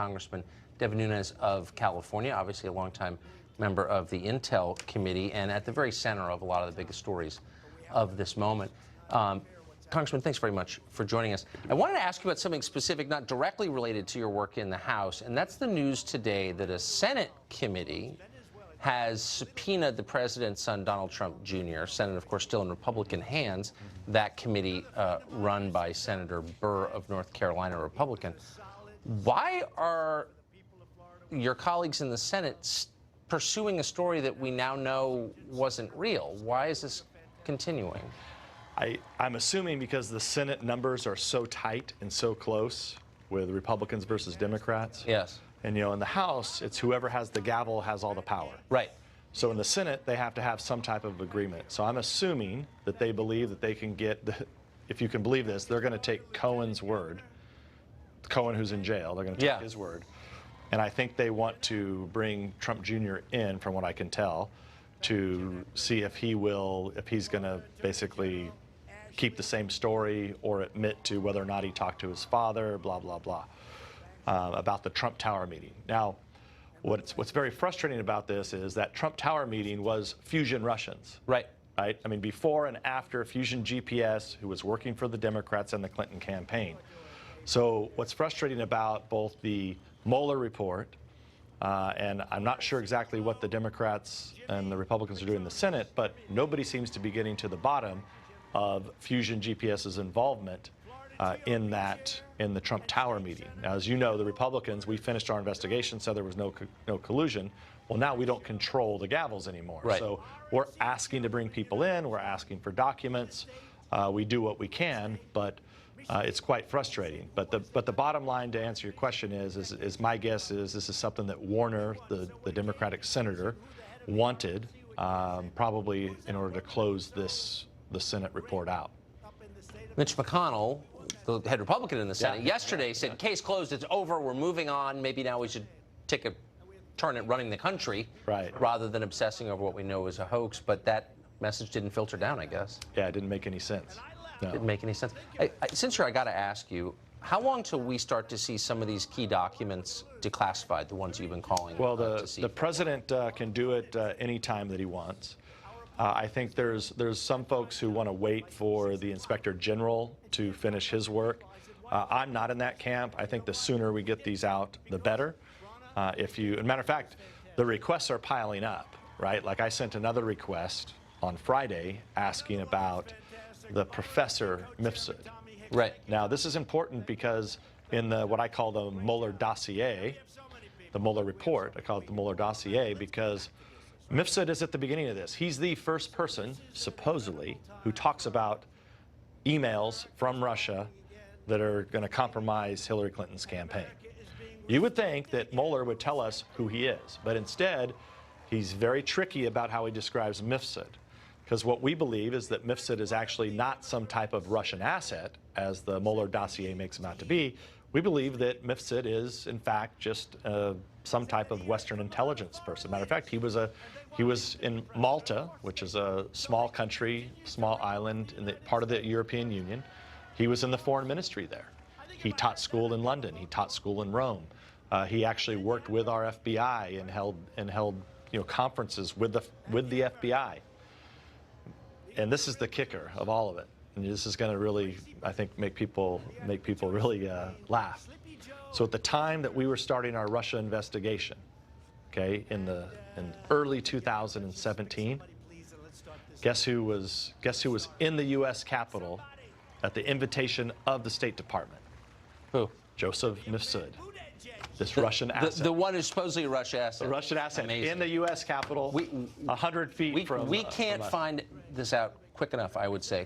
Congressman Devin Nunes of California, obviously a longtime member of the Intel Committee and at the very center of a lot of the biggest stories of this moment. Congressman, thanks very much for joining us. I wanted to ask you about something specific, not directly related to your work in the House, and that's the news today that a Senate committee has subpoenaed the president's son, Donald Trump Jr., Senate, of course, still in Republican hands, that committee run by Senator Burr of North Carolina, a Republican. Why are your colleagues in the Senate pursuing a story that we now know wasn't real? Why is this continuing? I'm assuming because the Senate numbers are so tight and so close with Republicans versus Democrats. Yes. And, you know, in the House, it's whoever has the gavel has all the power. Right. So in the Senate, they have to have some type of agreement. So I'm assuming that they believe that they can get, if you can believe this, they're going to take Cohen's word. Cohen, who's in jail, they're going to take his word. And I think they want to bring Trump Jr. in, from what I can tell, to see if he's going to basically keep the same story or admit to whether or not he talked to his father, blah, blah, blah, about the Trump Tower meeting. Now, what's very frustrating about this is that Trump Tower meeting was Fusion Russians. Right. Right? I mean, before and after Fusion GPS, who was working for the Democrats and the Clinton campaign. So what's frustrating about both the Mueller report, and I'm not sure exactly what the Democrats and the Republicans are doing in the Senate, but nobody seems to be getting to the bottom of Fusion GPS's involvement in the Trump Tower meeting. Now, as you know, the Republicans, we finished our investigation, said there was no collusion. Well, now we don't control the gavels anymore. Right. So we're asking to bring people in. We're asking for documents. We do what we can, but it's quite frustrating. But the bottom line, to answer your question, is my guess is this is something that Warner, the Democratic senator, wanted, probably in order to close the Senate report out. Mitch McConnell, the head Republican in the Senate, yesterday said, case closed, it's over, we're moving on, maybe now we should take a turn at running the country, rather than obsessing over what we know is a hoax. But that message didn't filter down, I guess. Yeah, it didn't make any sense. No. Didn't make any sense. Since I got to ask you, how long till we start to see some of these key documents declassified, the ones you've been calling? Well, the president can do it any time that he wants. I think there's some folks who want to wait for the Inspector General to finish his work. I'm not in that camp. I think the sooner we get these out, the better. As a matter of fact, the requests are piling up, right? Like I sent another request on Friday asking about the Professor Mifsud. Right. Now, this is important because in what I call the Mueller dossier, the Mueller report, I call it the Mueller dossier because Mifsud is at the beginning of this. He's the first person, supposedly, who talks about emails from Russia that are going to compromise Hillary Clinton's campaign. You would think that Mueller would tell us who he is, but instead, he's very tricky about how he describes Mifsud. Because what we believe is that Mifsud is actually not some type of Russian asset, as the Mueller dossier makes him out to be. We believe that Mifsud is, in fact, just some type of Western intelligence person. Matter of fact, he was in Malta, which is a small country, small island in the part of the European Union. He was in the foreign ministry there. He taught school in London. He taught school in Rome. He actually worked with our FBI and held conferences with the FBI. And this is the kicker of all of it. And this is going to really, I think, make people really laugh. So at the time that we were starting our Russia investigation, okay, in early 2017, guess who was in the U.S. Capitol at the invitation of the State Department? Who? Joseph Mifsud. This Russian asset. The one who's supposedly a Russian asset. The Russian asset. Amazing. In the U.S. Capitol, 100 feet from... We can't find this out quick enough, I would say.